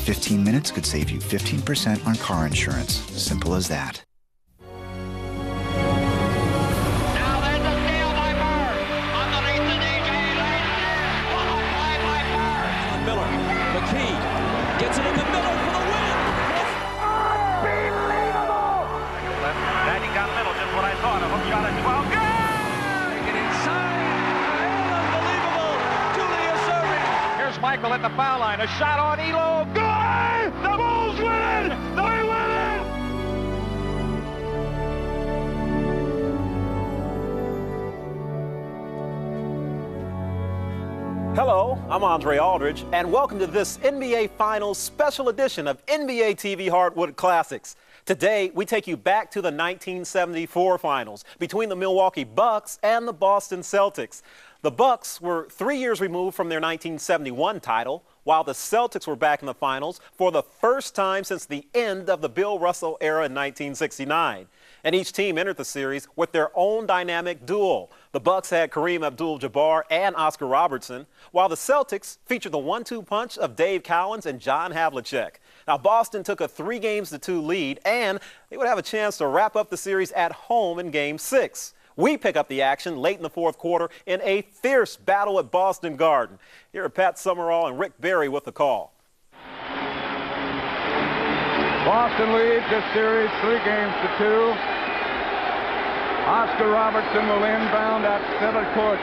15 minutes could save you 15% on car insurance. Simple as that. Now there's a steal by Bird. Underneath the DJ lane. Followed by Bird. On Miller. McKee gets it into Miller for the win. Unbelievable! Then he got Middle, just what I thought. A hook shot at 12. Good! Get inside. Michael at the foul line. A shot on Elo. Good! The Bulls win it! They win it! Hello, I'm Andre Aldridge, and welcome to this NBA Finals special edition of NBA TV Hardwood Classics. Today, we take you back to the 1974 Finals between the Milwaukee Bucks and the Boston Celtics. The Bucks were 3 years removed from their 1971 title, while the Celtics were back in the finals for the first time since the end of the Bill Russell era in 1969. And each team entered the series with their own dynamic duel. The Bucks had Kareem Abdul-Jabbar and Oscar Robertson, while the Celtics featured the 1-2 punch of Dave Cowens and John Havlicek. Now, Boston took a 3-2 lead, and they would have a chance to wrap up the series at home in Game 6. We pick up the action late in the fourth quarter in a fierce battle at Boston Garden. Here are Pat Summerall and Rick Barry with the call. Boston leads this series 3-2. Oscar Robertson will inbound at center court.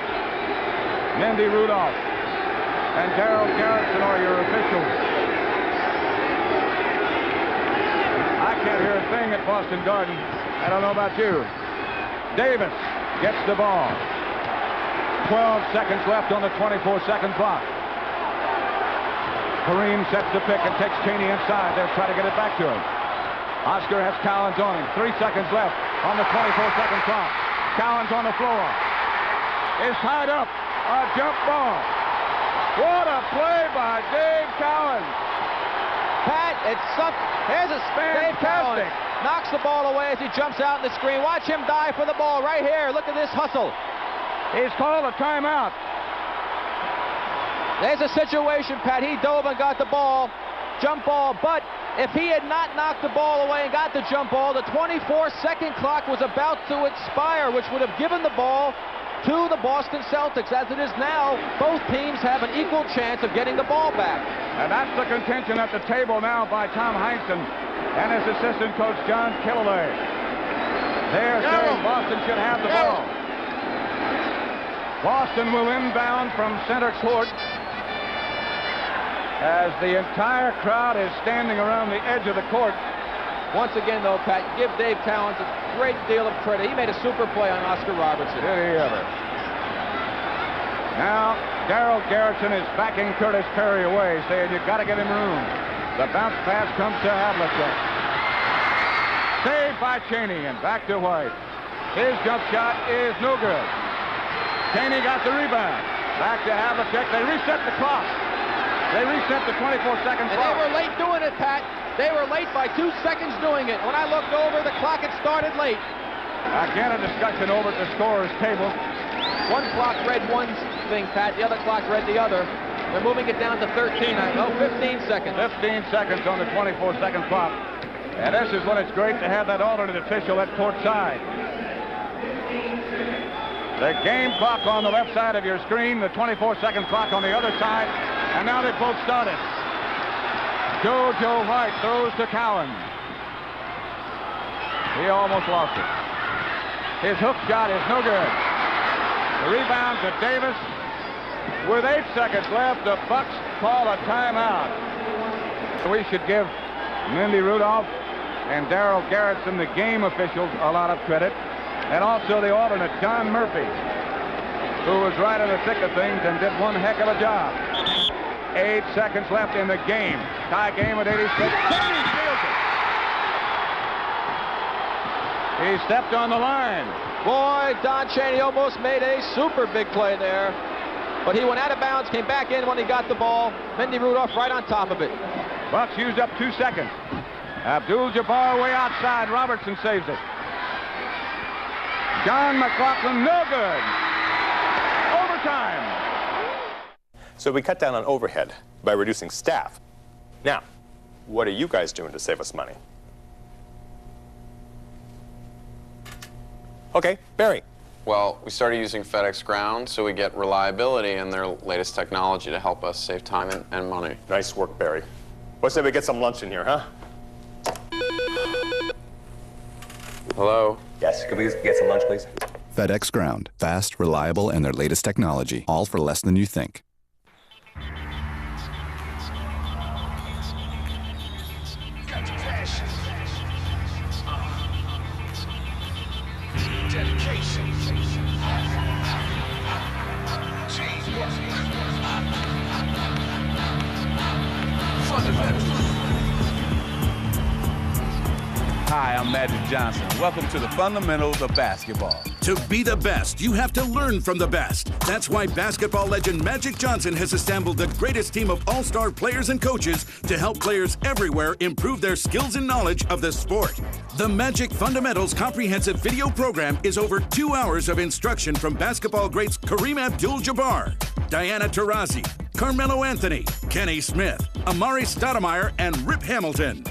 Mindy Rudolph and Darryl Garrison are your officials. I can't hear a thing at Boston Garden. I don't know about you. Davis gets the ball. 12 seconds left on the 24-second clock. Kareem sets the pick and takes Cheney inside. They'll try to get it back to him. Oscar has Cowens on him. 3 seconds left on the 24-second clock. Cowens on the floor. Is tied up. A jump ball. What a play by Dave Cowens. Pat, here's a Dave Cowens knocks the ball away as he jumps out in the screen. Watch him dive for the ball right here. Look at this hustle. He's called a timeout. There's a situation, Pat. He dove and got the ball, jump ball, but if he had not knocked the ball away and got the jump ball, the 24-second clock was about to expire, which would have given the ball to the Boston Celtics. As it is now, both teams have an equal chance of getting the ball back. And that's the contention at the table now by Tom Heinsohn and his assistant coach, John Killalay. They're saying Boston should have the ball. Boston will inbound from center court as the entire crowd is standing around the edge of the court. Once again, though, Pat, give Dave Cowens a great deal of credit. He made a super play on Oscar Robertson. Did he ever? Now, Darryl Garrison is backing Curtis Perry away, saying you've got to give him room. The bounce pass comes to Havlicek. Saved by Cheney, and back to White. His jump shot is no good. Cheney got the rebound. Back to Havlicek. They reset the clock. They reset the 24-second clock. And they were late doing it, Pat. They were late by 2 seconds doing it. When I looked over, the clock had started late. Again, a discussion over at the scorer's table. One clock read one thing, Pat. The other clock read the other. They're moving it down to 13. I know, 15 seconds. 15 seconds on the 24-second clock. And this is when it's great to have that alternate official at court side. The game clock on the left side of your screen, the 24-second clock on the other side, and now they've both started. Joe White throws to Cowens. He almost lost it. His hook shot is no good. The rebound to Davis. With 8 seconds left, the Bucks call a timeout. We should give Mindy Rudolph and Darryl Garrison, the game officials, a lot of credit. And also the alternate, John Murphy, who was right in the thick of things and did one heck of a job. 8 seconds left in the game. Tie game at 86. Cheney steals it. He stepped on the line. Boy, Don Cheney almost made a super big play there. But he went out of bounds, came back in when he got the ball. Mindy Rudolph right on top of it. Bucks used up 2 seconds. Abdul-Jabbar way outside. Robertson saves it. John McLaughlin, no good. Overtime. So we cut down on overhead by reducing staff. Now, What are you guys doing to save us money? Okay, Barry. Well, we started using FedEx Ground, so we get reliability and their latest technology to help us save time and money. Nice work, Barry. Let's say we get some lunch in here, huh? Hello? Yes, could we get some lunch, please? FedEx Ground. Fast, reliable, and their latest technology. All for less than you think. Hi, I'm Magic Johnson. Welcome to the fundamentals of basketball. To be the best, you have to learn from the best. That's why basketball legend Magic Johnson has assembled the greatest team of all-star players and coaches to help players everywhere improve their skills and knowledge of the sport. The Magic Fundamentals comprehensive video program is over 2 hours of instruction from basketball greats Kareem Abdul-Jabbar, Diana Taurasi, Carmelo Anthony, Kenny Smith, Amari Stoudemire, and Rip Hamilton.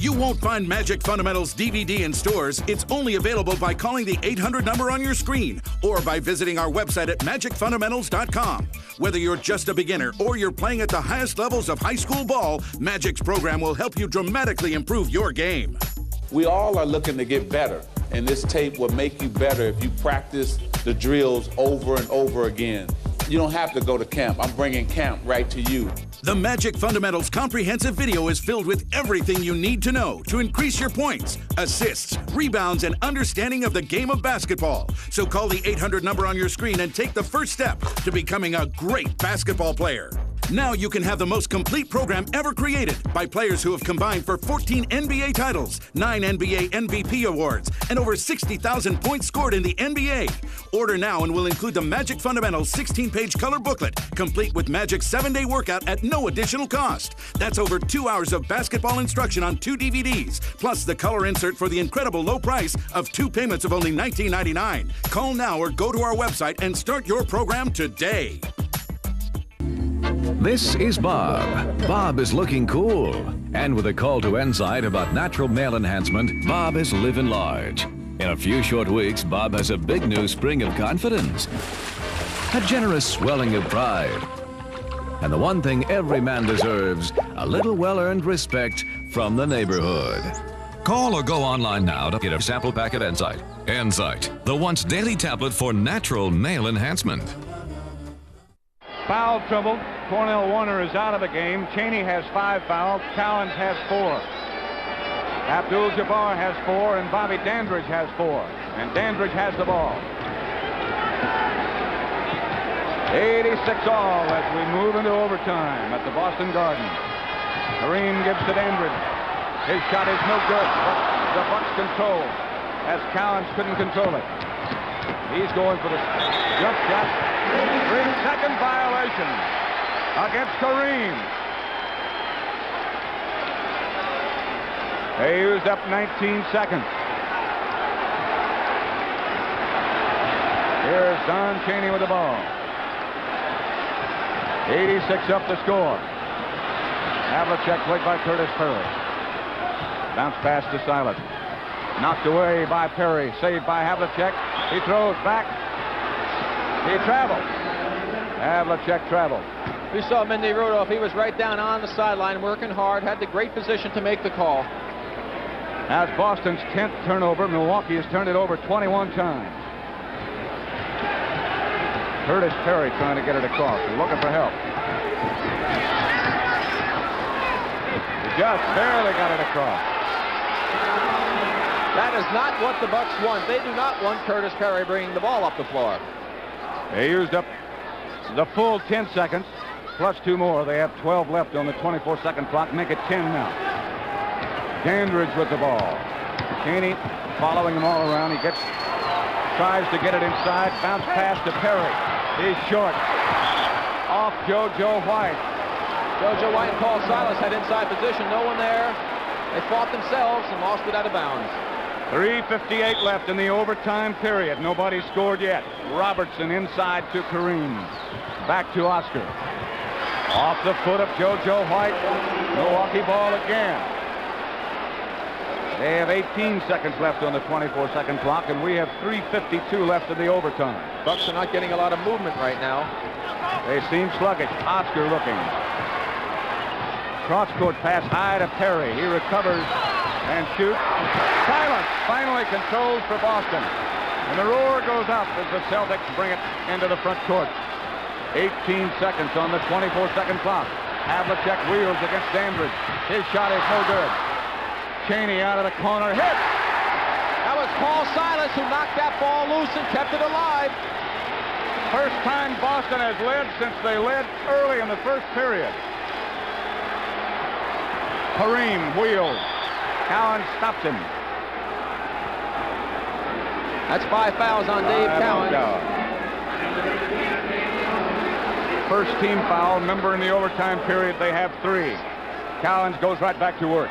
You won't find Magic Fundamentals DVD in stores. It's only available by calling the 800 number on your screen or by visiting our website at magicfundamentals.com. Whether you're just a beginner or you're playing at the highest levels of high school ball, Magic's program will help you dramatically improve your game. We all are looking to get better, and this tape will make you better if you practice the drills over and over again. You don't have to go to camp. I'm bringing camp right to you. The Magic Fundamentals comprehensive video is filled with everything you need to know to increase your points, assists, rebounds, and understanding of the game of basketball. So call the 800 number on your screen and take the first step to becoming a great basketball player. Now you can have the most complete program ever created by players who have combined for 14 NBA titles, 9 NBA MVP awards, and over 60,000 points scored in the NBA. Order now and we'll include the Magic Fundamentals 16-page color booklet, complete with Magic's 7-day workout at no additional cost. That's over 2 hours of basketball instruction on 2 DVDs, plus the color insert for the incredible low price of 2 payments of only $19.99. Call now or go to our website and start your program today. This is Bob. Bob is looking cool. And with a call to insight about natural male enhancement, Bob is living large. In a few short weeks, Bob has a big new spring of confidence. A generous swelling of pride. And the one thing every man deserves, a little well-earned respect from the neighborhood. Call or go online now to get a sample pack of Insight. Insight, the once daily tablet for natural male enhancement. Foul trouble. Cornell Warner is out of the game. Chaney has 5 fouls. Cowens has 4. Abdul-Jabbar has 4, and Bobby Dandridge has 4. And Dandridge has the ball. 86 all as we move into overtime at the Boston Garden. Kareem gives to Dandridge. His shot is no good, but the Bucks control as Cowens couldn't control it. He's going for the jump shot. 3-second violation against Kareem. They used up 19 seconds. Here's Don Chaney with the ball. 86 up the score. Havlicek played by Curtis Perry. Bounce pass to Silas. Knocked away by Perry. Saved by Havlicek. He throws back. He traveled. Havlicek traveled. We saw Mindy Rudolph. He was right down on the sideline working hard. Had the great position to make the call. That's Boston's 10th turnover. Milwaukee has turned it over 21 times. Curtis Perry trying to get it across. He's looking for help. He just barely got it across. That is not what the Bucks want. They do not want Curtis Perry bringing the ball up the floor. They used up the full 10 seconds, plus 2 more. They have 12 left on the 24-second clock. Make it 10 now. Dandridge with the ball. Chaney following him all around. He tries to get it inside. Bounce pass to Perry. He's short. Off JoJo White. JoJo White and Paul Silas had inside position. No one there. They fought themselves and lost it out of bounds. 3:58 left in the overtime period. Nobody scored yet. Robertson inside to Kareem. Back to Oscar. Off the foot of JoJo White. Milwaukee ball again. They have 18 seconds left on the 24-second clock, and we have 3:52 left in the overtime. Bucks are not getting a lot of movement right now. They seem sluggish. Oscar looking. Cross-court pass high to Perry. He recovers and shoots. Silas finally controls for Boston. And the roar goes up as the Celtics bring it into the front court. 18 seconds on the 24-second clock. Havlicek wheels against Dandridge. His shot is no good. Chaney out of the corner. Hit! That was Paul Silas who knocked that ball loose and kept it alive. First time Boston has led since they led early in the first period. Kareem wheels. Cowens stops him. That's 5 fouls on Dave Cowens. First team foul. Remember, in the overtime period, they have 3. Cowens goes right back to work.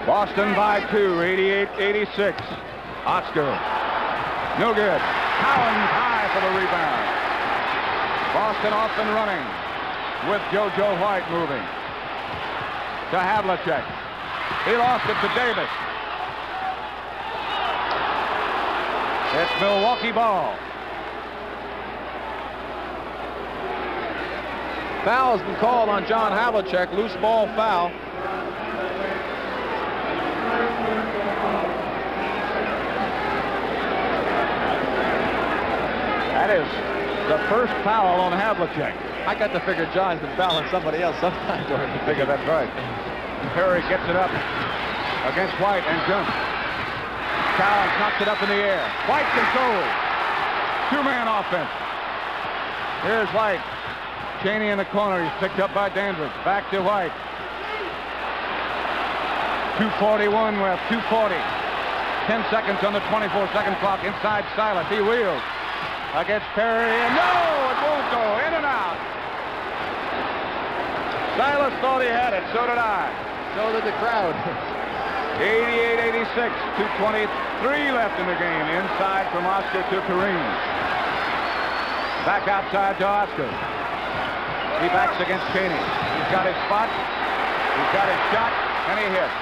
Boston by 2, 88-86. Oscar. No good. Cowens high for the rebound. Boston off and running with JoJo White moving. To Havlicek. He lost it to Davis. It's Milwaukee ball. Foul has been called on John Havlicek. Loose ball foul. That is the first foul on Havlicek. I got to figure John's been fouling somebody else sometime during the figure. That's right. Perry gets it up against White and jumps. Cowens knocks it up in the air. White controls. 2-man offense. Here's White. Chaney in the corner. He's picked up by Dandridge. Back to White. 2:41 left. 2:40. 10 seconds on the 24-second clock. Inside Silas. He wheels against Perry. And no, it won't go. In and out. Silas thought he had it. So did I. So did the crowd. 88-86. 2:23 left in the game. Inside from Oscar to Kareem. Back outside to Oscar. He backs against Chaney. He's got his spot. He's got his shot. And he hits.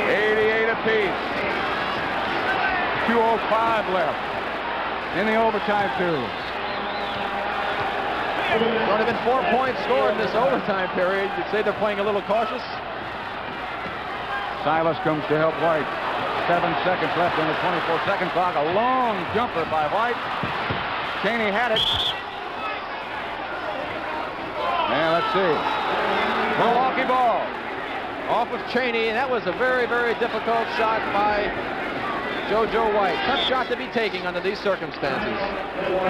88 apiece. 2:05 left in the overtime period. There's only been 4 points scored in this overtime period. You'd say they're playing a little cautious. Silas comes to help White. 7 seconds left on the 24-second clock. A long jumper by White. Chaney had it. And let's see. Milwaukee ball. Off of Chaney, and that was a very, very difficult shot by JoJo White. Tough shot to be taking under these circumstances.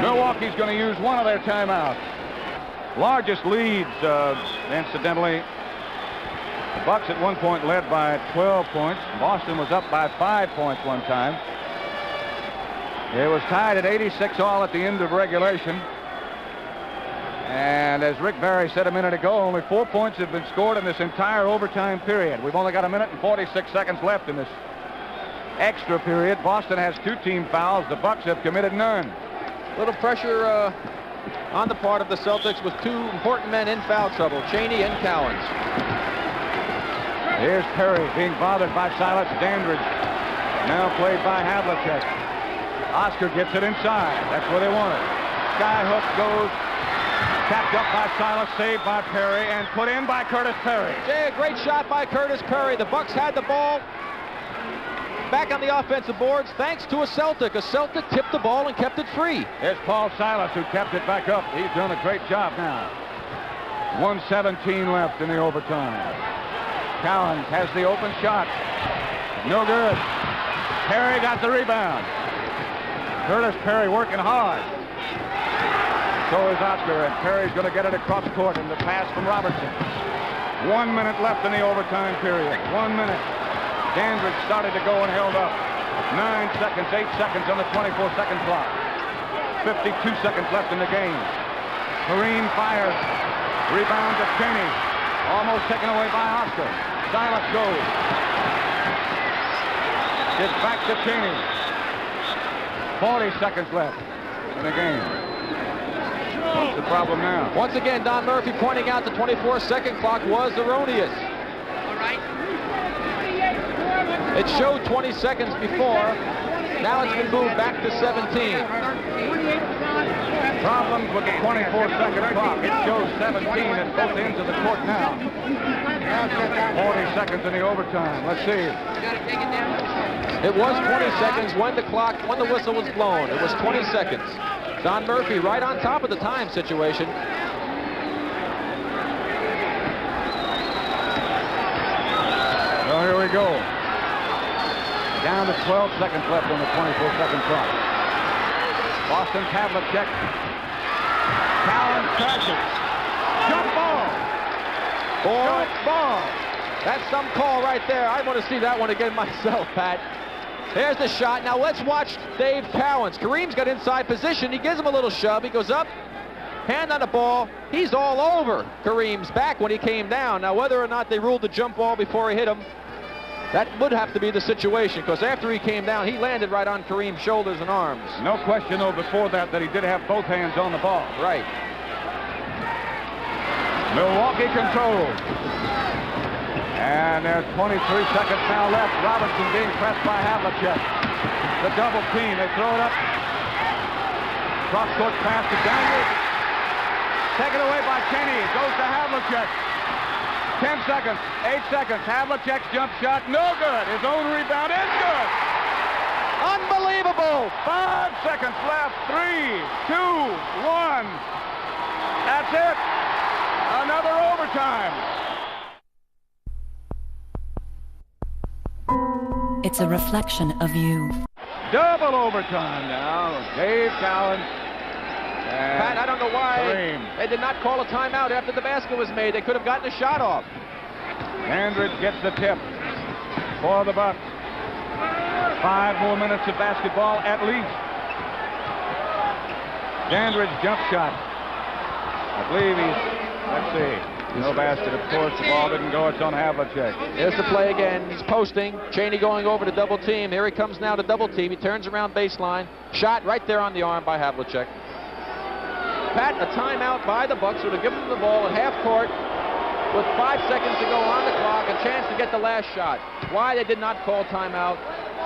Milwaukee's going to use one of their timeouts. Largest leads, incidentally. The Bucks at one point led by 12 points. Boston was up by 5 points one time. It was tied at 86 all at the end of regulation. And as Rick Barry said a minute ago, only 4 points have been scored in this entire overtime period. We've only got 1 minute and 46 seconds left in this extra period. Boston has 2 team fouls. The Bucks have committed none. Little pressure on the part of the Celtics with 2 important men in foul trouble, Chaney and Cowens. Here's Perry being bothered by Silas. Dandridge now played by Havlicek. Oscar gets it inside. That's where they want it. Skyhook goes. Tapped up by Silas, saved by Perry, and put in by Curtis Perry. Jay, a great shot by Curtis Perry. The Bucks had the ball back on the offensive boards thanks to a Celtic. A Celtic tipped the ball and kept it free. Here's Paul Silas, who kept it back up. He's done a great job now. 1:17 left in the overtime. Cowens has the open shot. No good. Perry got the rebound. Curtis Perry working hard. So is Oscar, and Perry's going to get it across court in the pass from Robertson. 1 minute left in the overtime period. 1 minute. Dandridge started to go and held up. 9 seconds, 8 seconds on the 24-second clock. 52 seconds left in the game. Kareem fires. Rebound to Chaney. Almost taken away by Oscar. Silas goes. It's back to Chaney. 40 seconds left in the game. What's the problem now? Once again, Don Murphy pointing out the 24-second clock was erroneous. All right. It showed 20 seconds before. Now it's been moved back to 17. Problems with the 24-second clock. It shows 17 at both ends of the court now. 40 seconds in the overtime. Let's see. It was 20 seconds when the whistle was blown. It was 20 seconds. Don Murphy right on top of the time situation. So here we go. Down to 12 seconds left on the 24-second clock. Boston's Havlicek. Cowens crashes. Jump ball. Jump ball. That's some call right there. I want to see that one again myself, Pat. There's the shot. Now let's watch Dave Cowens. Kareem's got inside position. He gives him a little shove. He goes up, hand on the ball. He's all over Kareem's back when he came down. Now whether or not they ruled the jump ball before he hit him, that would have to be the situation, because after he came down, he landed right on Kareem's shoulders and arms. No question, though, before that he did have both hands on the ball. Right. Milwaukee controls. And there's 23 seconds now left. Robertson being pressed by Havlicek. The double team. They throw it up. Cross-court pass to Dandridge. Taken away by Cheney. It goes to Havlicek. 10 seconds. 8 seconds. Havlicek's jump shot. No good. His own rebound is good. Unbelievable. 5 seconds left. 3, 2, 1. That's it. Another overtime. It's a reflection of you. Double overtime now. Dave Cowens. Pat, I don't know why Kareem. they did not call a timeout after the basket was made. They could have gotten a shot off. Dandridge gets the tip for the Bucks. 5 more minutes of basketball at least. Dandridge jump shot. I believe let's see. No basket, of course. The ball didn't go. It's on Havlicek. There's the play again. He's posting. Cheney going over to double team. Here he comes now to double team. He turns around baseline. Shot right there on the arm by Havlicek. Pat, a timeout by the Bucks would have given them the ball at half court with 5 seconds to go on the clock, a chance to get the last shot. Why they did not call timeout,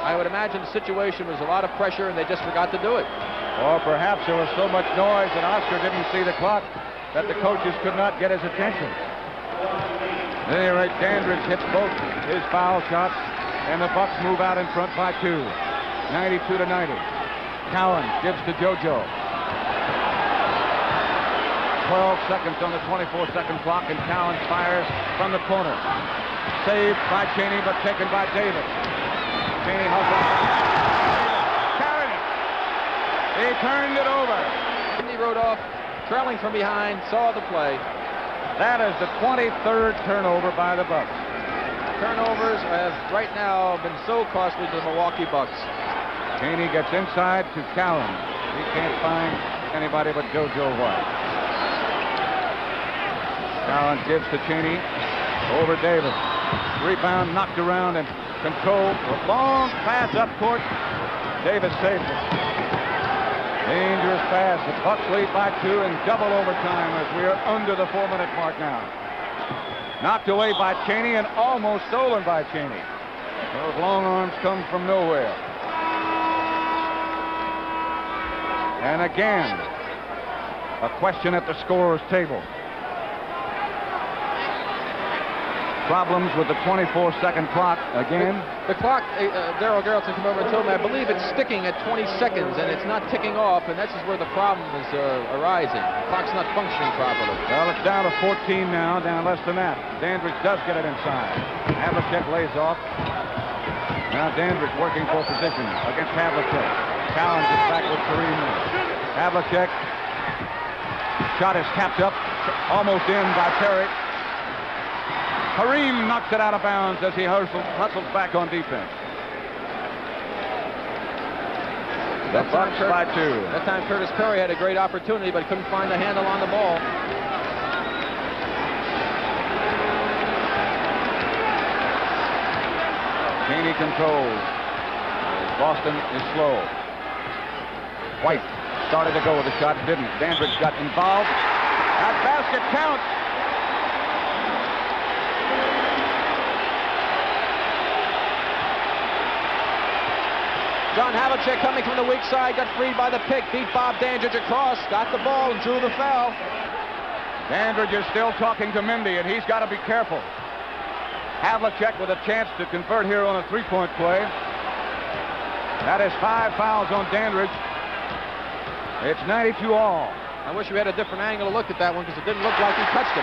I would imagine the situation was a lot of pressure and they just forgot to do it. Or perhaps there was so much noise that Oscar didn't see the clock that the coaches could not get his attention. At any rate, Dandridge hits both his foul shots, and the Bucks move out in front by 2. 92 to 90. Cowens gives to JoJo. 12 seconds on the 24-second clock, and Cowens fires from the corner. Saved by Cheney, but taken by Davis. Cheney hustles. Carried it. He turned it over. He rode off, trailing from behind, saw the play. That is the 23rd turnover by the Bucks. Turnovers have right now been so costly to the Milwaukee Bucks. Cheney gets inside to Cowens. He can't find anybody but JoJo White. Cowens gives to Cheney. Over Davis. Rebound knocked around and controlled. A long pass up court. Davis saves it. Dangerous pass. The Bucks lead by 2 in double overtime as we are under the 4-minute mark now. Knocked away by Cheney and almost stolen by Cheney. Those long arms come from nowhere. And again, a question at the scorer's table. Problems with the 24-second clock again. The clock, Darryl Geraldson came over and told me, I believe it's sticking at 20 seconds and it's not ticking off, and this is where the problem is arising. The clock's not functioning properly. Well, it's down to 14 now, down less than that. Dandridge does get it inside. Havlicek lays off. Now Dandridge working for position against Havlicek. Cowens is back with Kareem. Havlicek. Shot is tapped up, almost in by Perry. Kareem knocks it out of bounds as he hustles back on defense. The Bucks by 2. That time Curtis Perry had a great opportunity, but couldn't find a handle on the ball. Cheney controls. Boston is slow. White started to go with the shot, didn't. Dandridge got involved. That basket counts. John Havlicek coming from the weak side, got freed by the pick, beat Bob Dandridge across, got the ball and drew the foul. Dandridge is still talking to Mindy, and he's got to be careful. Havlicek with a chance to convert here on a three-point play. That is 5 fouls on Dandridge. It's 92 all. I wish we had a different angle to look at that one because it didn't look like he touched him.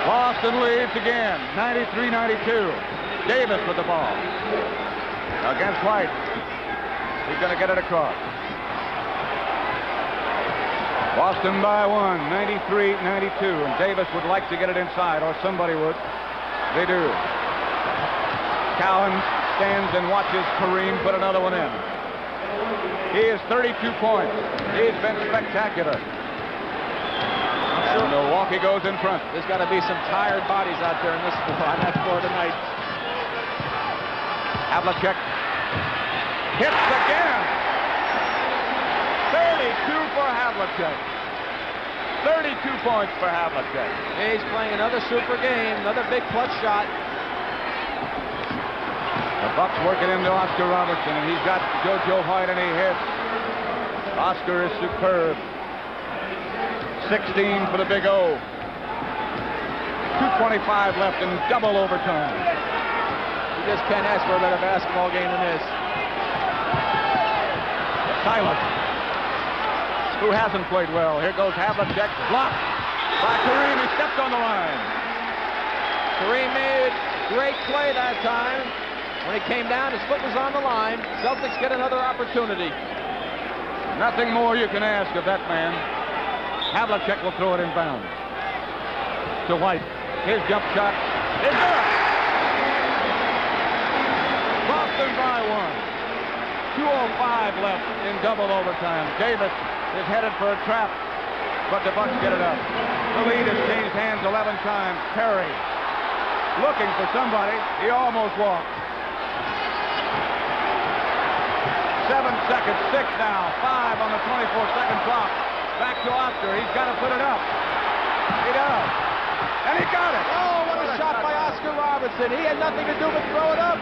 Boston leads again, 93-92. Davis with the ball. Against White. He's going to get it across. Boston by 1, 93-92. And Davis would like to get it inside, or somebody would. They do. Cowens stands and watches Kareem put another one in. He is 32 points. He's been spectacular. I'm sure Milwaukee goes in front. There's got to be some tired bodies out there on that floor tonight. Havlicek hits again. 32 for Havlicek. 32 points for Havlicek. He's playing another super game, another big clutch shot. The Bucks working into Oscar Robertson, and he's got JoJo White, and he hits. Oscar is superb. 16 for the Big O. 2:25 left in double overtime. You just can't ask for a better basketball game than this. Silas, who hasn't played well. Here goes Havlicek, blocked by Kareem. He stepped on the line. Kareem made a great play that time. When he came down, his foot was on the line. Celtics get another opportunity. Nothing more you can ask of that man. Havlicek will throw it in bounds. To White. His jump shot is good. Boston by 1. 2:05 left in double overtime. Davis is headed for a trap, but the Bucks get it up. The lead has changed hands 11 times. Perry looking for somebody. He almost walked. 7 seconds, 6 now, 5 on the 24-second clock. Back to Oscar. He's got to put it up. He does. And he got it. Oh, what a shot by Oscar Robertson. He had nothing to do but throw it up.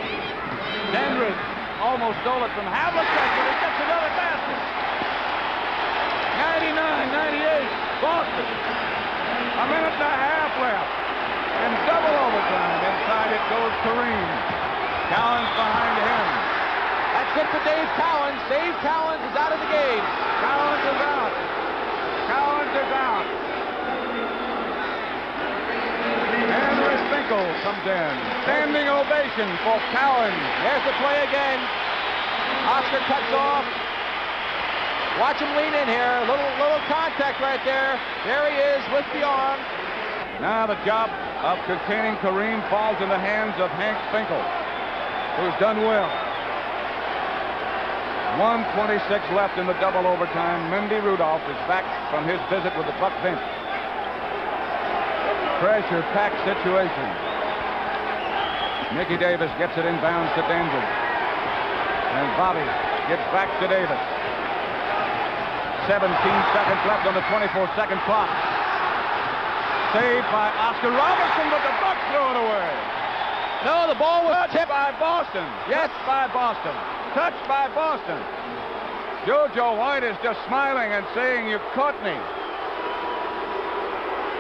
Dandridge almost stole it from Havlicek, but he gets another basket. 99-98, Boston. A minute and a half left. In double overtime. Inside it goes Kareem. Cowens behind him. That's it for Dave Cowens. Dave Cowens is out of the game. Cowens is out. Cowens is out. Henry Finkel comes in. Standing ovation for Cowens. There's the play again. Oscar cuts off. Watch him lean in here. Little contact right there. There he is with the arm. Now the job of containing Kareem falls in the hands of Hank Finkel, who's done well. 1:26 left in the double overtime. Mindy Rudolph is back from his visit with the Buck bench. Pressure-packed situation. Mickey Davis gets it inbounds to Dandridge. And Bobby gets back to Davis. 17 seconds left on the 24-second clock. Saved by Oscar Robertson, but the Bucks throw it away. No, the ball was tipped by Boston. Yes, touched by Boston. Touched by Boston. JoJo White is just smiling and saying, "You caught me."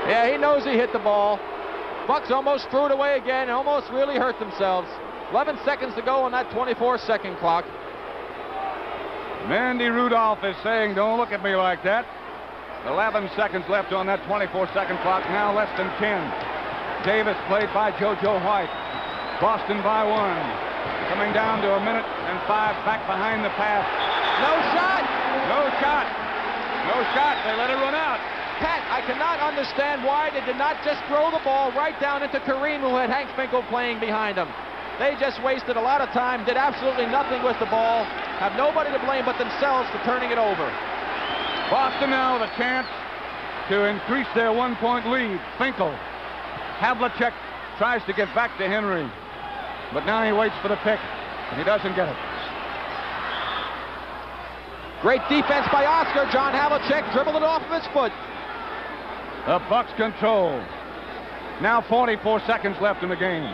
Yeah, he knows he hit the ball. Bucks almost threw it away again, almost really hurt themselves. 11 seconds to go on that 24-second clock. Mindy Rudolph is saying, "Don't look at me like that." 11 seconds left on that 24-second clock, now less than 10. Davis played by JoJo White. Boston by 1. Coming down to a minute and 5 back behind the pass. No shot! No shot! No shot. They let it run out. Pat, I cannot understand why they did not just throw the ball right down into Kareem, who had Hank Finkel playing behind him. They just wasted a lot of time, did absolutely nothing with the ball, have nobody to blame but themselves for turning it over. Boston now with a chance to increase their 1-point lead. Finkel. Havlicek tries to get back to Henry, but now he waits for the pick, and he doesn't get it. Great defense by Oscar. John Havlicek dribbled it off of his foot. The Bucks control. Now 44 seconds left in the game.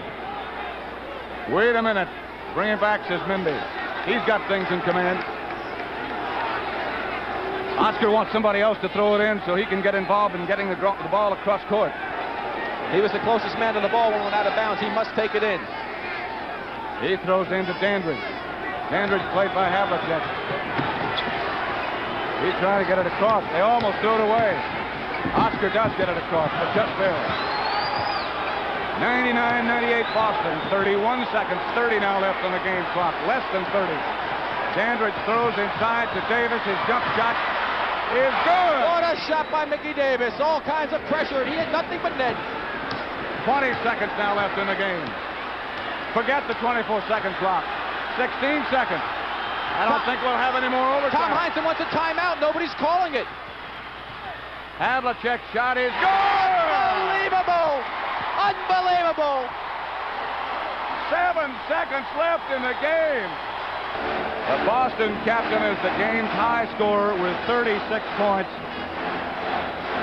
Wait a minute. Bring it back, says Mindy. He's got things in command. Oscar wants somebody else to throw it in so he can get involved in getting the ball across court. He was the closest man to the ball when it went out of bounds. He must take it in. He throws into Dandridge. Dandridge played by Havlicek. He's trying to get it across. They almost threw it away. Oscar does get it across, but just barely. 99-98 Boston. 31 seconds. 30 now left on the game clock. Less than 30. Dandridge throws inside to Davis. His jump shot is good. What a shot by Mickey Davis. All kinds of pressure. He had nothing but net. 20 seconds now left in the game. Forget the 24-second clock. 16 seconds. I don't think we'll have any more overtime. Tom Heinsohn wants a timeout. Nobody's calling it. Havlicek shot is good. Unbelievable. Unbelievable. 7 seconds left in the game. The Boston captain is the game's high scorer with 36 points.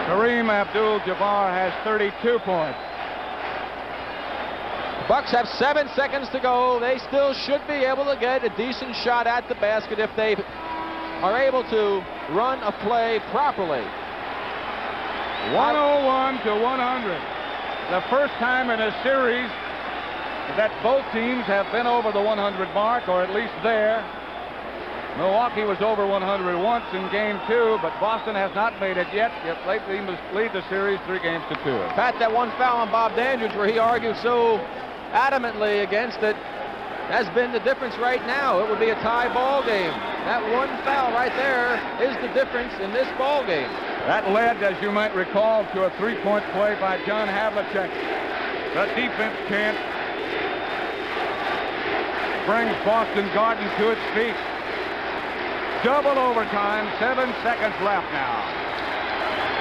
Kareem Abdul-Jabbar has 32 points. Bucks have 7 seconds to go. They still should be able to get a decent shot at the basket if they are able to run a play properly. 101 to 100. The first time in a series that both teams have been over the 100 mark, or at least there. Milwaukee was over 100 once in Game 2, but Boston has not made it yet. Yet they must lead the series 3-2. Pat, that one foul on Bob Dandridge where he argued so adamantly against it has been the difference right now. It would be a tie ball game. That one foul right there is the difference in this ball game. That led, as you might recall, to a 3-point play by John Havlicek. The defense can't bring Boston Garden to its feet. Double overtime, 7 seconds left now.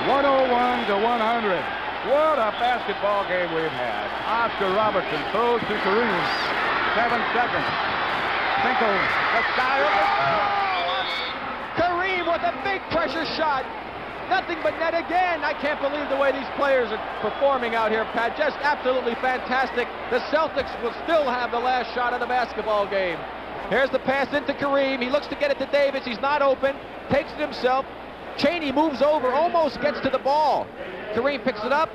101 to 100. What a basketball game we've had. Oscar Robertson throws to Kareem. 7 seconds. Finkel, the Skyhook. Kareem with a big pressure shot. Nothing but net again. I can't believe the way these players are performing out here, Pat. Just absolutely fantastic. The Celtics will still have the last shot of the basketball game. Here's the pass into Kareem. He looks to get it to Davis. He's not open. Takes it himself. Cheney moves over, almost gets to the ball. Kareem picks it up.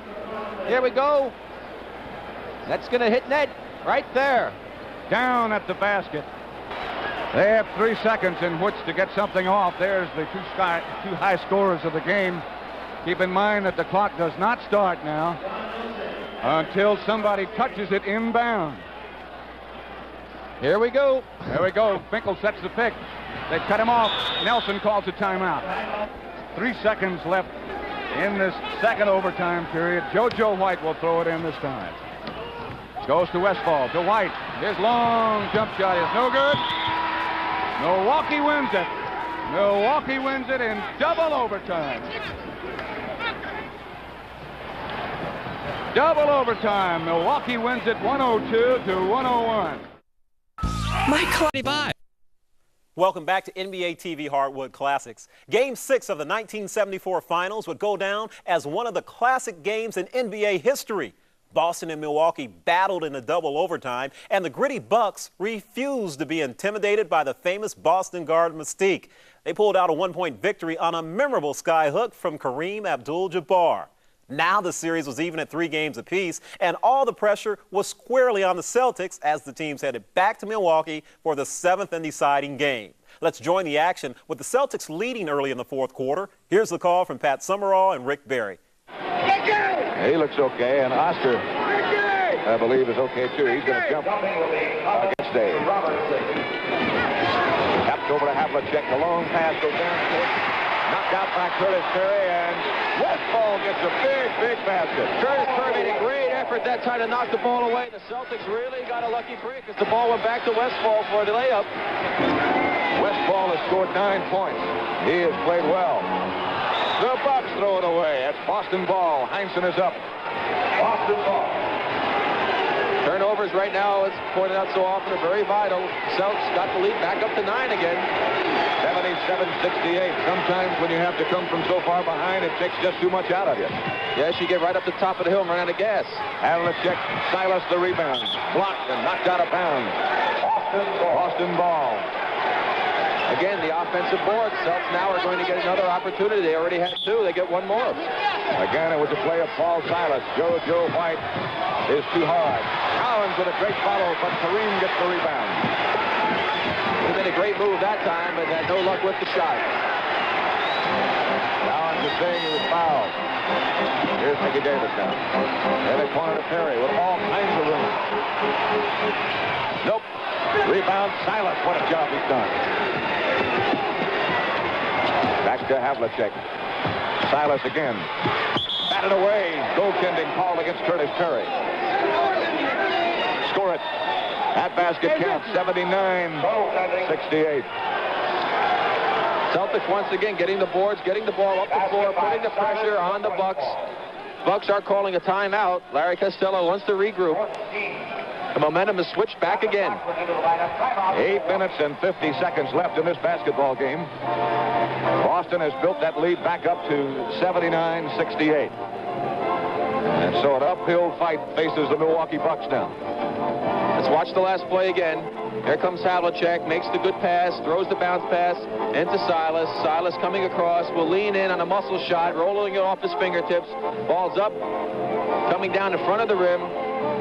Here we go. That's going to hit net right there. Down at the basket. They have 3 seconds in which to get something off. There's the two high scorers of the game. Keep in mind that the clock does not start now until somebody touches it inbound. Here we go. There we go. Finkel sets the pick. They cut him off. Nelson calls a timeout. 3 seconds left in this second overtime period. JoJo White will throw it in this time. Goes to Westfall, to White. His long jump shot is no good. Milwaukee wins it. Milwaukee wins it in double overtime. Double overtime. Milwaukee wins it 102 to 101. Bye. Welcome back to NBA TV Hardwood Classics. Game 6 of the 1974 Finals would go down as one of the classic games in NBA history. Boston and Milwaukee battled in a double overtime, and the gritty Bucks refused to be intimidated by the famous Boston guard mystique. They pulled out a 1-point victory on a memorable skyhook from Kareem Abdul-Jabbar. Now the series was even at 3 games apiece, and all the pressure was squarely on the Celtics as the teams headed back to Milwaukee for the 7th and deciding game. Let's join the action with the Celtics leading early in the 4th quarter. Here's the call from Pat Summerall and Rick Barry. He looks okay, and Oscar, I believe, is okay, too. He's going to jump against Dave. Tapped over to Havlicek. The long pass goes down court. Knocked out by Curtis Curry, and Westfall gets a big basket. Curtis Curry made a great effort that time to knock the ball away. The Celtics really got a lucky break as the ball went back to Westfall for the layup. Westfall has scored 9 points. He has played well. The Bucks throw it away. That's Boston ball. Heinsohn is up. Boston ball. Turnovers right now, as pointed out so often, are very vital. Celtics got the lead back up to 9 again. 76 87-68. Sometimes when you have to come from so far behind, it takes just too much out of you. Yes, you get right up the top of the hill and run out of gas. Havlicek, Silas the rebound. Blocked and knocked out of bounds. Boston ball. Again, the offensive board. Celtics now are going to get another opportunity. They already had two. They get one more. Again, it was a play of Paul Silas. Joe White is too hard. Cowens with a great follow, but Kareem gets the rebound. He made a great move that time, but had no luck with the shot. Cowens is saying he was fouled. Here's Mickey Davis now. And they corner to Perry with all kinds of room. Nope. Rebound, Silas. What a job he's done. Back to Havlicek. Silas again. Batted away. Goaltending called against Curtis Perry. Score it. That basket counts. 79-68. Celtics once again getting the boards, getting the ball up the floor, putting the pressure on the Bucks. Bucks are calling a timeout. Larry Costello wants to regroup. The momentum has switched back again. 8 minutes and 50 seconds left in this basketball game. Boston has built that lead back up to 79-68. And so an uphill fight faces the Milwaukee Bucks now. Let's watch the last play again. Here comes Havlicek, makes the good pass, throws the bounce pass into Silas. Silas coming across, will lean in on a muscle shot, rolling it off his fingertips. Ball's up, coming down in front of the rim.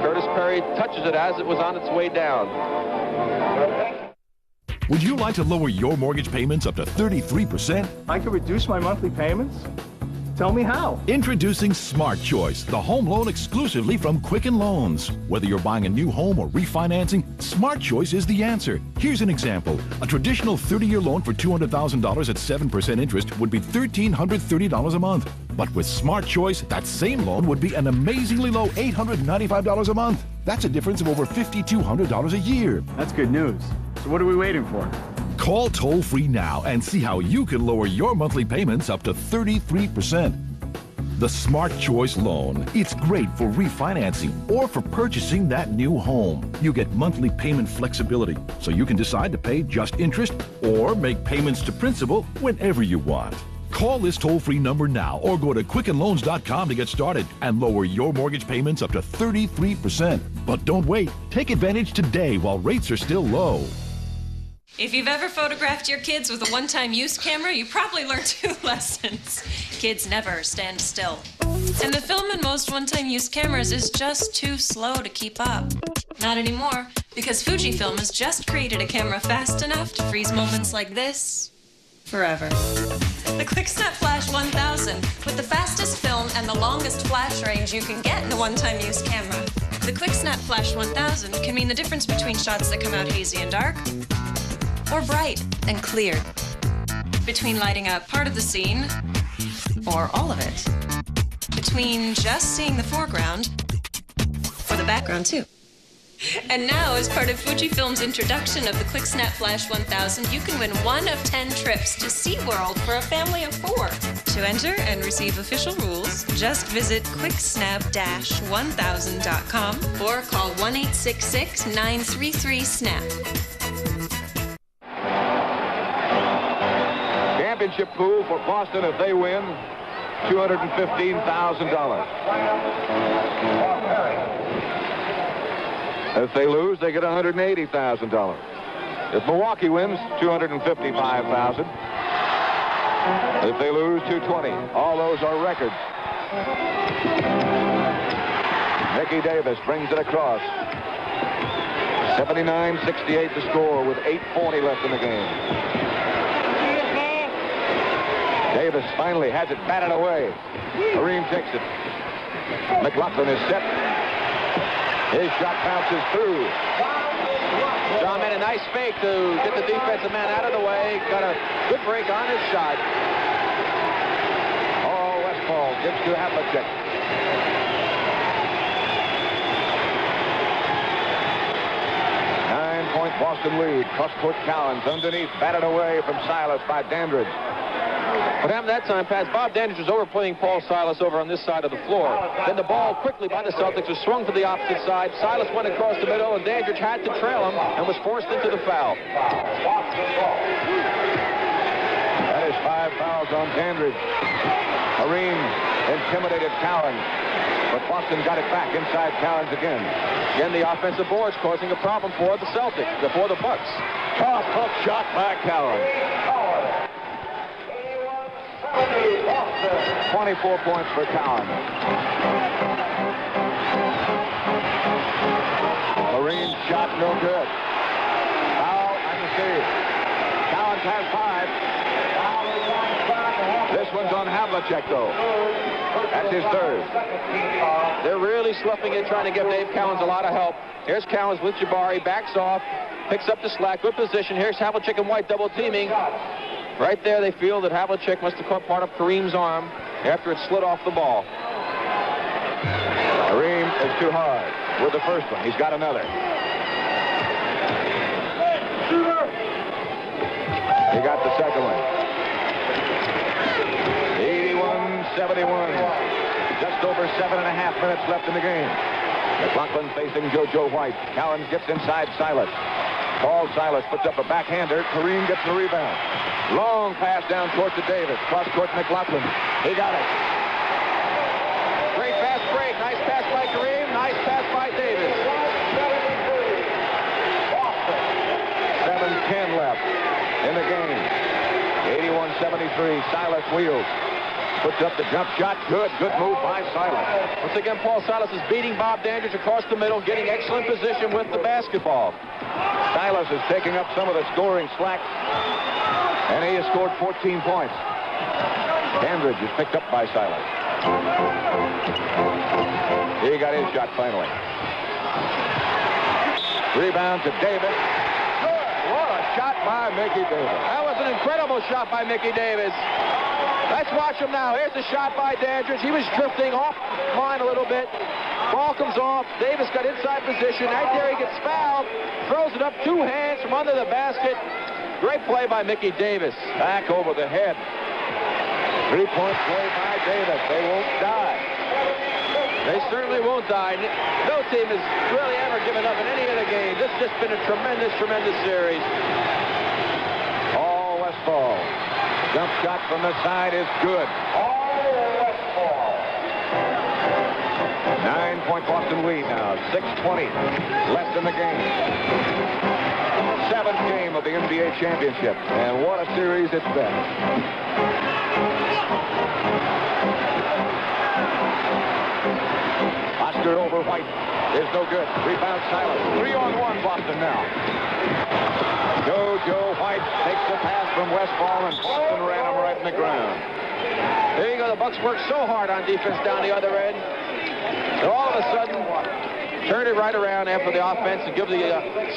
Curtis Perry touches it as it was on its way down. Would you like to lower your mortgage payments up to 33%? I could reduce my monthly payments? Tell me how. Introducing Smart Choice, the home loan exclusively from Quicken Loans. Whether you're buying a new home or refinancing, Smart Choice is the answer. Here's an example. A traditional 30-year loan for $200,000 at 7% interest would be $1,330 a month. But with Smart Choice, that same loan would be an amazingly low $895 a month. That's a difference of over $5,200 a year. That's good news. So what are we waiting for? Call toll-free now and see how you can lower your monthly payments up to 33%. The Smart Choice Loan. It's great for refinancing or for purchasing that new home. You get monthly payment flexibility, so you can decide to pay just interest or make payments to principal whenever you want. Call this toll-free number now or go to quickenloans.com to get started and lower your mortgage payments up to 33%. But don't wait. Take advantage today while rates are still low. If you've ever photographed your kids with a one-time use camera, you probably learned 2 lessons. Kids never stand still. And the film in most one-time use cameras is just too slow to keep up. Not anymore, because Fujifilm has just created a camera fast enough to freeze moments like this forever. The QuickSnap Flash 1000, with the fastest film and the longest flash range you can get in a one-time use camera. The QuickSnap Flash 1000 can mean the difference between shots that come out hazy and dark, or bright and clear. Between lighting up part of the scene, or all of it. Between just seeing the foreground, or the background too. And now, as part of Fujifilm's introduction of the QuickSnap Flash 1000, you can win 1 of 10 trips to SeaWorld for a family of 4. To enter and receive official rules, just visit quicksnap-1000.com or call 1-866-933-SNAP. Championship pool for Boston if they win, $215,000. If they lose, they get $180,000. If Milwaukee wins, $255,000. If they lose, $220,000. All those are records. Mickey Davis brings it across. 79-68 the score with 8:40 left in the game. Davis finally has it batted away. Kareem takes it. McLaughlin is set. His shot bounces through. John made a nice fake to get the defensive man out of the way. Got a good break on his shot. Oh, Westfall gives to Havlicek. Nine-point Boston lead. Cross-court Cowens underneath. Batted away from Silas by Dandridge. What happened that time, Pat? Bob Dandridge was overplaying Paul Silas over on this side of the floor. Then the ball quickly by the Celtics was swung to the opposite side. Silas went across the middle, and Dandridge had to trail him and was forced into the foul. fouls on Dandridge. Kareem intimidated Cowens, but Boston got it back inside Cowens again. Again, the offensive boards causing a problem for the Celtics, for the Bucks. Tough hook shot by Cowens. 24 points for Cowens. Kareem's shot no good. Foul and the save. Cowens has 5. This one's on Havlicek, though. That's his 3rd. They're really sloughing it, trying to give Dave Cowens a lot of help. Here's Cowens with Jabbar. He backs off, picks up the slack. Good position. Here's Havlicek and White double teaming. Right there, they feel that Havlicek must have caught part of Kareem's arm after it slid off the ball. Kareem is too hard with the first one. He's got another. He got the second one. 81-71. Just over 7.5 minutes left in the game. McLaughlin facing JoJo White. Cowens gets inside Silas. Paul Silas puts up a backhander. Kareem gets the rebound. Long pass down court to Davis. Cross court McLaughlin. He got it. Great fast break. Nice pass by Kareem. Nice pass by Davis. 7:10 left in the game. 81-73. Silas wheels. Puts up the jump shot. Good move by Silas. Once again, Paul Silas is beating Bob Dandridge across the middle, getting excellent position with the basketball. Silas is taking up some of the scoring slack, and he has scored 14 points. Dandridge is picked up by Silas. He got his shot finally. Rebound to Davis. Good. What a shot by Mickey Davis. That was an incredible shot by Mickey Davis. Let's watch him now. Here's the shot by Dandridge. He was drifting off line a little bit. Ball comes off. Davis got inside position. Right there he gets fouled. Throws it up 2 hands from under the basket. Great play by Mickey Davis. Back over the head. 3-point play by Davis. They won't die. They certainly won't die. No team has really ever given up in any other game. This has just been a tremendous, tremendous series. All Westfall. Jump shot from the side is good. All 9-point Boston lead now. 6:20 left in the game. 7th game of the NBA championship. And what a series it's been. Oscar over White is no good. Rebound Silas. 3-on-1 Boston now. JoJo White takes the pass from Westfall, and Boston ran him right in the ground. There you go. The Bucks worked so hard on defense down the other end. And all of a sudden, turn it right around after the offense and give the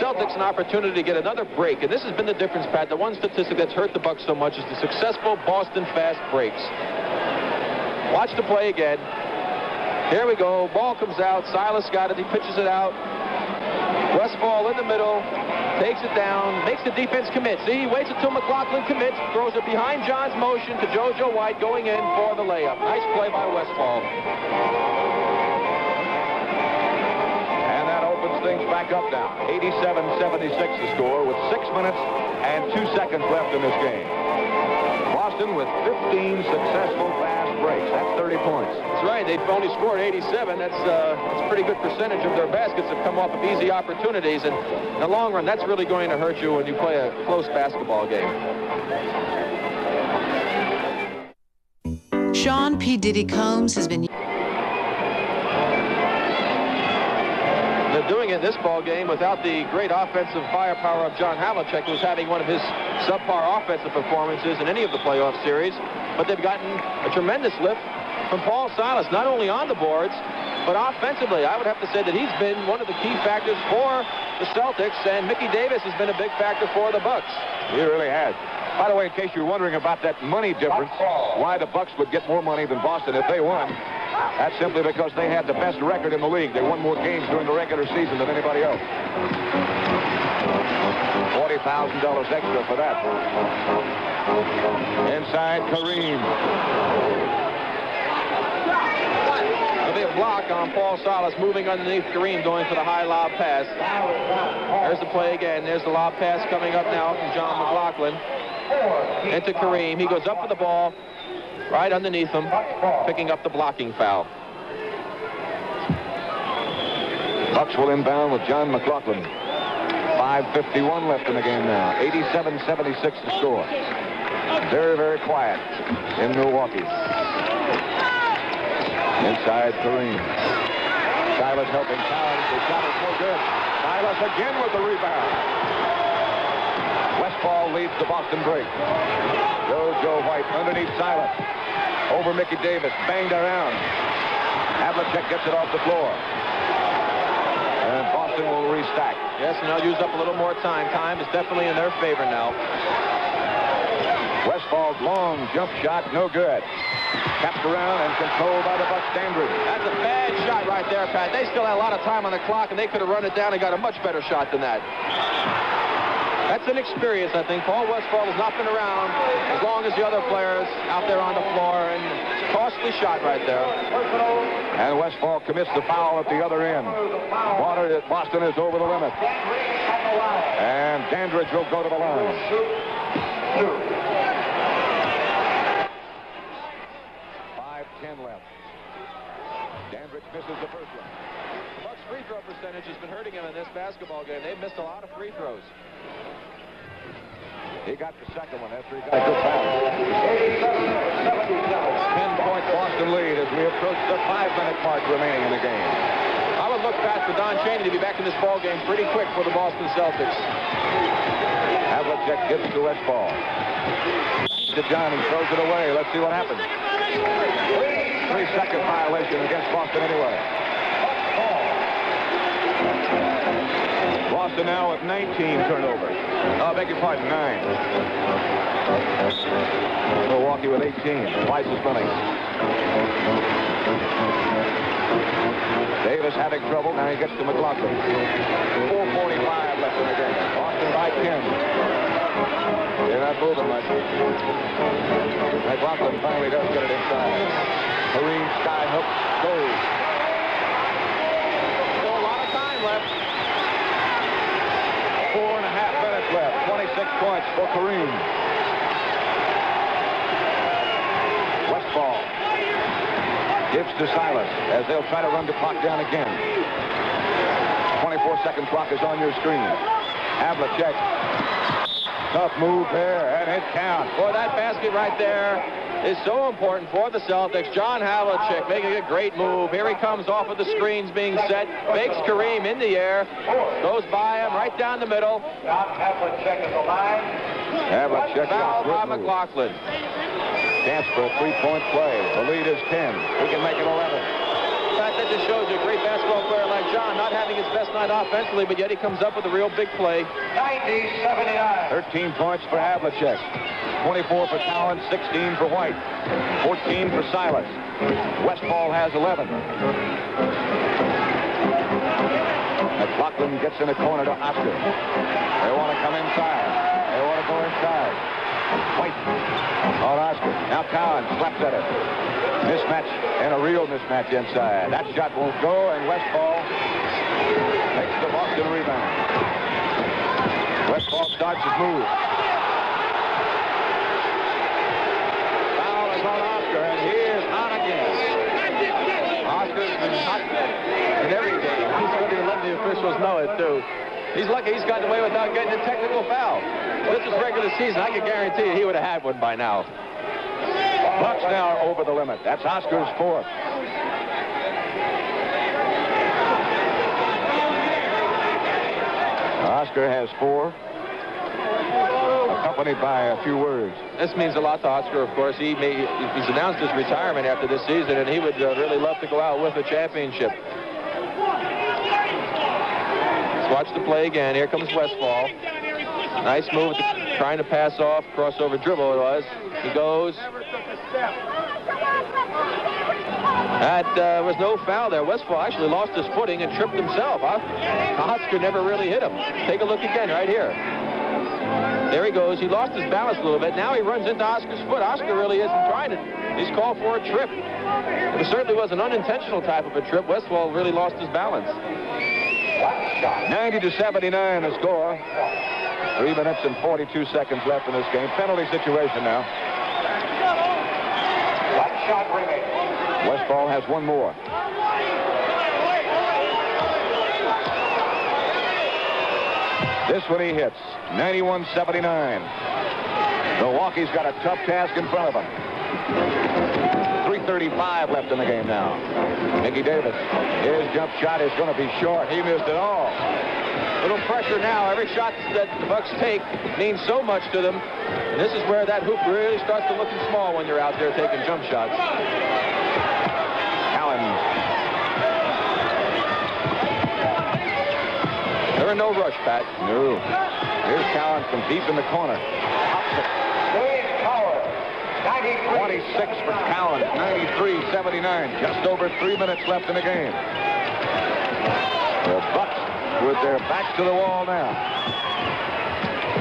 Celtics an opportunity to get another break. And this has been the difference, Pat. The one statistic that's hurt the Bucks so much is the successful Boston fast breaks. Watch the play again. Here we go. Ball comes out. Silas got it. He pitches it out. Westfall in the middle. Takes it down, makes the defense commit. See, he waits until McLaughlin commits, throws it behind John's motion to JoJo White going in for the layup. Nice play by Westfall. And that opens things back up now. 87-76 the score with 6 minutes and 2 seconds left in this game. Boston with 15 successful fast breaks. That's 30 points. That's right. They've only scored 87. That's a pretty good percentage of their baskets have come off of easy opportunities. And in the long run, that's really going to hurt you when you play a close basketball game. Sean P. Diddy Combs has been... They're doing it in this ball game without the great offensive firepower of John Havlicek, who's having one of his subpar offensive performances in any of the playoff series. But they've gotten a tremendous lift from Paul Silas, not only on the boards, but offensively. I would have to say that he's been one of the key factors for the Celtics, and Mickey Davis has been a big factor for the Bucks. He really has. By the way, in case you're wondering about that money difference, why the Bucks would get more money than Boston if they won, that's simply because they had the best record in the league. They won more games during the regular season than anybody else. $40,000 extra for that. Inside Kareem. There'll be a block on Paul Silas moving underneath Kareem going for the high lob pass. There's the play again. There's the lob pass coming up now from John McLaughlin. into Kareem. He goes up for the ball, right underneath him, picking up the blocking foul. Bucks will inbound with John McLaughlin. 5:51 left in the game now. 87-76 to score. Very, very quiet in Milwaukee. Inside Kareem. Silas helping Cowens. The shot is no good. Silas again with the rebound. Westfall leads the Boston break. Joe White underneath Silas. Over Mickey Davis. Banged around. Havlicek gets it off the floor. And Boston will restack. Yes, and they'll use up a little more time. Time is definitely in their favor now. Westfall's long jump shot, no good. Capped around and controlled by the Bucks. Dandridge. That's a bad shot right there, Pat. They still had a lot of time on the clock, and they could have run it down and got a much better shot than that. That's an experience, I think. Paul Westfall has not been around as long as the other players out there on the floor, and it's a costly shot right there. And Westfall commits the foul at the other end. Boston is over the limit. And Dandridge will go to the line. 5:10 left. Dandridge misses the first one. The Bucks' free throw percentage has been hurting him in this basketball game. They've missed a lot of free throws. He got the second one after he got a good foul. 10-point Boston lead as we approach the 5-minute mark remaining in the game. I would look past for Don Chaney to be back in this ball game pretty quick for the Boston Celtics. Havlicek gives to Westfall. To Johnny, throws it away. Let's see what happens. 3-second violation against Boston anyway. Boston now with 19 turnovers. Oh, beg your pardon, 9. Milwaukee with 18, twice as many. Davis having trouble. Now he gets to McLaughlin. 4:45 left in the game. Boston by 10. They're not moving much. McLaughlin finally does get it inside. Kareem Skyhook goes. Still a lot of time left. 4.5 minutes left. 26 points for Kareem. Westfall gives to Silas as they'll try to run the clock down again. 24-second clock is on your screen. Havlicek. Tough move there, and it counts. Boy, that basket right there is so important for the Celtics. John Havlicek making a great move. Here he comes off of the screens being set. Fakes Kareem in the air. Goes by him right down the middle. John Havlicek in the line. Havlicek foul by McLaughlin. Chance for a 3-point play. The lead is 10. He can make it 11. In fact, that just shows you a great basketball player like John, not having his best night offensively, but yet he comes up with a real big play. 90-79. 13 points for Havlicek. 24 for Cowens, 16 for White. 14 for Silas. Westfall has 11. McLaughlin gets in the corner to Oscar. They want to come inside. They want to go inside. White on Oscar. Now Cowens slaps at it. Mismatch, and a real mismatch inside. That shot won't go, and Westfall takes the Boston rebound. Westfall starts his move. Foul is on Oscar, and he is hot again. Oscar's been hot in every game. He's going to let the officials know it, too. He's lucky he's gotten away without getting a technical foul. This is regular season. I can guarantee you he would have had one by now. Bucks now are over the limit. That's Oscar's 4th. Oscar has 4, accompanied by a few words. This means a lot to Oscar, of course. He's announced his retirement after this season, and he would really love to go out with a championship. Let's watch the play again. Here comes Westfall. Nice move, trying to pass off, crossover dribble it was. He goes. That was no foul there. Westfall actually lost his footing and tripped himself. Oscar never really hit him. Take a look again right here. There he goes. He lost his balance a little bit. Now he runs into Oscar's foot. Oscar really isn't trying to. He's called for a trip. It certainly was an unintentional type of a trip. Westfall really lost his balance. 90-79 the score. 3 minutes and 42 seconds left in this game. Penalty situation now. One shot remaining. Westfall has one more. This one he hits. 91-79. Milwaukee's got a tough task in front of them. 3:35 left in the game now. Mickey Davis. His jump shot is going to be short. He missed it all. Little pressure now. Every shot that the Bucks take means so much to them. And this is where that hoop really starts to look small when you're out there taking jump shots. Cowens. They're in no rush, Pat. No. Here's Cowens from deep in the corner. 26 for Cowens. 93-79. Just over 3 minutes left in the game. The Bucks with their backs to the wall now.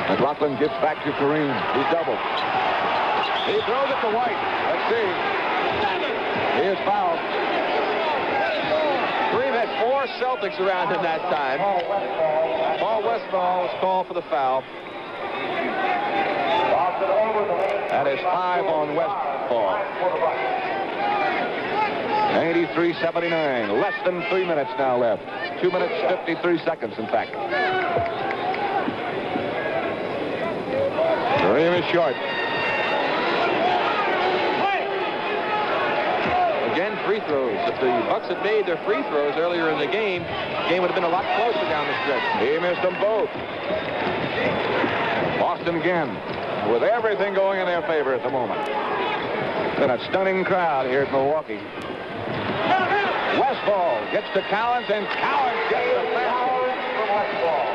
McLaughlin gets back to Kareem. He doubles. He throws it to White. Let's see. He is fouled. Kareem had 4 Celtics around him that time. Paul Westfall was called for the foul. That is 5 on Westfall. 93-79. Less than 3 minutes now left. 2 minutes, 53 seconds, in fact. Kareem is short. Again, free throws. If the Bucks had made their free throws earlier in the game would have been a lot closer down the stretch. He missed them both. Boston again, with everything going in their favor at the moment. Been a stunning crowd here at Milwaukee. Westfall gets to Cowens, and Cowens gets the foul from Westfall.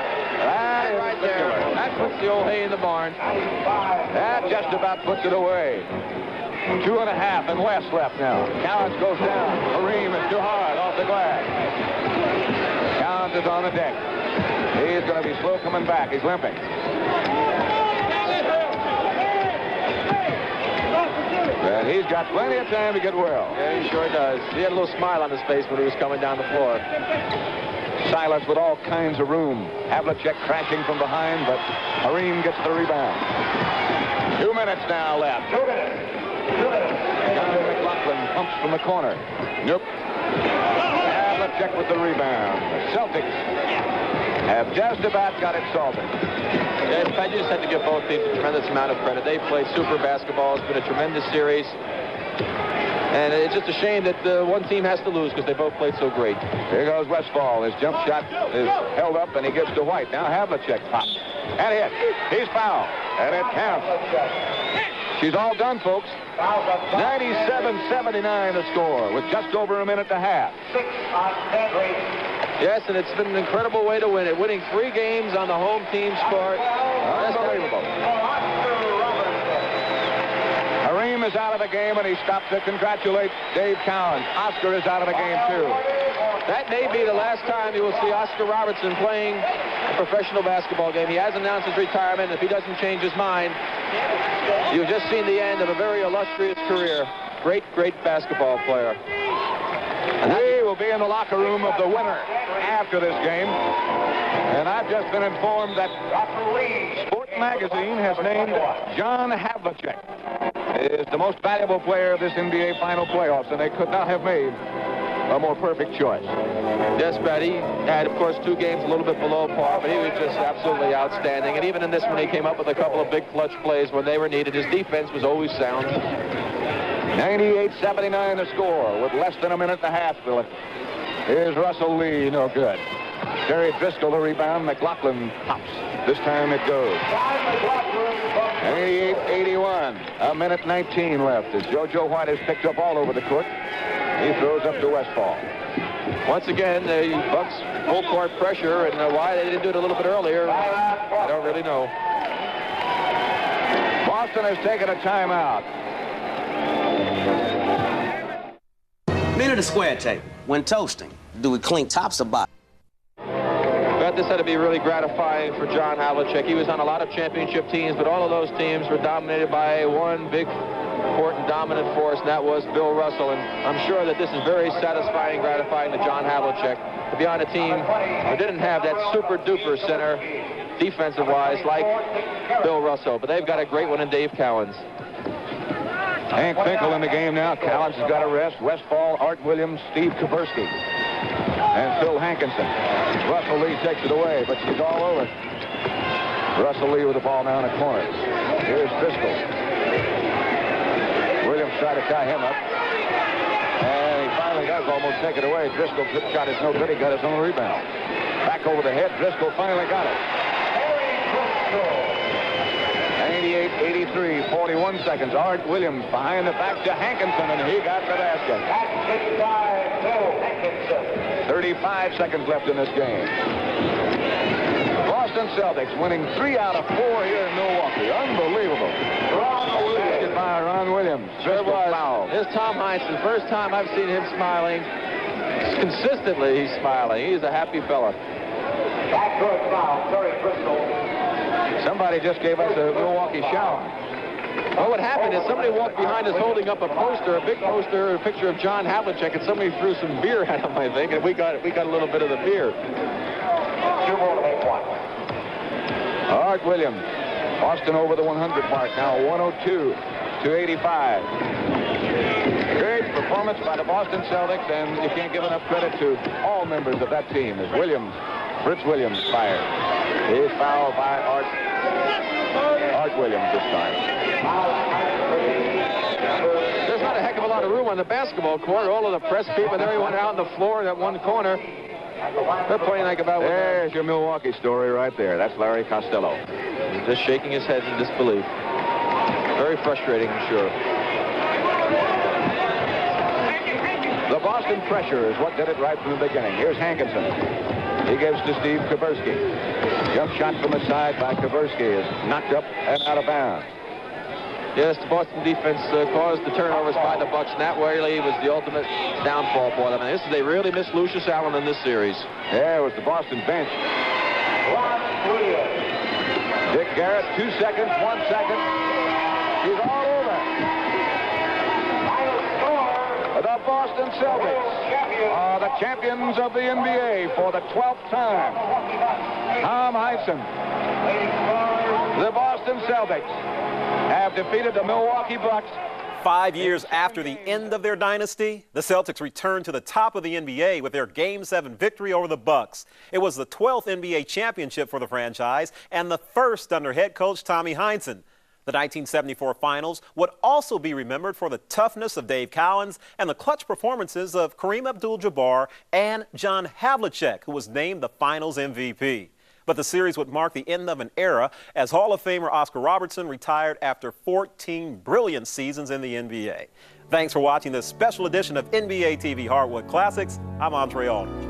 That is right there. That puts the old hay in the barn. That just about puts it away. 2.5 and less left now. Cowens goes down. Kareem is too hard off the glass. Cowens is on the deck. He's going to be slow coming back. He's limping. And he's got plenty of time to get well. Yeah, he sure does. He had a little smile on his face when he was coming down the floor. Silas with all kinds of room. Havlicek crashing from behind, but Kareem gets the rebound. 2 minutes now left. 2 minutes. John McLaughlin pumps from the corner. Nope. Havlicek with the rebound. The Celtics have just about got it salted. Yeah, Pat, you just have to give both teams a tremendous amount of credit. They've played super basketball. It's been a tremendous series. And it's just a shame that one team has to lose because they both played so great. Here goes Westfall. His jump shot is held up, and he gives to White. Now Havlicek pops. And hit. He's fouled. And it counts. She's all done, folks. 97-79 the score with just over a minute and a half. 6 on 10 race. Yes, and it's been an incredible way to win it. Winning 3 games on the home team's part. Unbelievable. Kareem is out of the game, and he stops to congratulate Dave Cowens. Oscar is out of the game, too. That may be the last time you will see Oscar Robertson playing a professional basketball game. He has announced his retirement. If he doesn't change his mind, you've just seen the end of a very illustrious career. Great, great basketball player. And we will be in the locker room of the winner after this game. And I've just been informed that Sport Magazine has named John Havlicek is the most valuable player of this NBA final playoffs, and they could not have made a more perfect choice. Yes, Pat, he had, of course, 2 games a little bit below par, but he was just absolutely outstanding. And even in this one, he came up with a couple of big clutch plays when they were needed. His defense was always sound. 98-79 the score with less than a minute and a half, Philip. Here's Russell Lee, no good. Terry Driscoll the rebound. McLaughlin pops. This time it goes. 88-81. A minute 19 left as JoJo White is picked up all over the court. He throws up to Westfall. Once again, the Bucks full court pressure, and why they didn't do it a little bit earlier, I don't really know. Boston has taken a timeout. Men of the square table, when toasting, do we clean tops or bottoms? But this had to be really gratifying for John Havlicek. He was on a lot of championship teams, but all of those teams were dominated by one big, important, dominant force, and that was Bill Russell. And I'm sure that this is very satisfying, gratifying to John Havlicek to be on a team that didn't have that super-duper center defensive-wise like Bill Russo, but they've got a great one in Dave Cowens. Hank Finkel in the game now. Cowens has got a rest. Westfall, Art Williams, Steve Kapersky, and Phil Hankinson. Russell Lee takes it away, but she's all over. Russell Lee with the ball now in the corner. Here's Driscoll. Williams tried to tie him up, and he finally does almost take it away. Driscoll's hip shot is no good. He got his own rebound. Back over the head. Driscoll finally got it. 98-83, 41 seconds. Art Williams behind the back to Hankinson, and he got the basket. 35 seconds left in this game. Boston Celtics winning 3 out of 4 here in Milwaukee. Unbelievable. Basket by Ron Williams. Sure was. Here's Tom Heinsohn. First time I've seen him smiling. Consistently, he's smiling. He's a happy fella. Backdoor foul. Terry Driscoll. Somebody just gave us a Milwaukee shower. Well, what happened is somebody walked behind us holding up a poster, a big poster, a picture of John Havlicek, and somebody threw some beer at him, I think, and we got a little bit of the beer. 2 more to make 1. Art Williams. Boston over the 100 mark now, 102-85. Great performance by the Boston Celtics, and you can't give enough credit to all members of that team as Fritz Williams fired. He's fouled by Art Williams this time. There's not a heck of a lot of room on the basketball court. All of the press people and everyone out on the floor in that one corner. They're playing like about... There's your Milwaukee story right there. That's Larry Costello. He's just shaking his head in disbelief. Very frustrating, I'm sure. The Boston pressure is what did it right from the beginning. Here's Hankinson. He gives to Steve Kapersky. Jump shot from the side by Kapersky is knocked up and out of bounds. Yes, the Boston defense caused the turnovers by the Bucks, and that really was the ultimate downfall for them. And they really missed Lucius Allen in this series. Yeah, it was the Boston bench. Dick Garrett, 2 seconds, 1 second. He's all over. The Boston Celtics are the champions of the NBA for the 12th time. Tom Heinsohn. The Boston Celtics have defeated the Milwaukee Bucks. 5 years after the end of their dynasty, the Celtics returned to the top of the NBA with their Game 7 victory over the Bucks. It was the 12th NBA championship for the franchise and the first under head coach Tommy Heinsohn. The 1974 finals would also be remembered for the toughness of Dave Cowens and the clutch performances of Kareem Abdul-Jabbar and John Havlicek, who was named the finals MVP. But the series would mark the end of an era as Hall of Famer Oscar Robertson retired after 14 brilliant seasons in the NBA. Thanks for watching this special edition of NBA TV Hardwood Classics. I'm Andre Aldridge.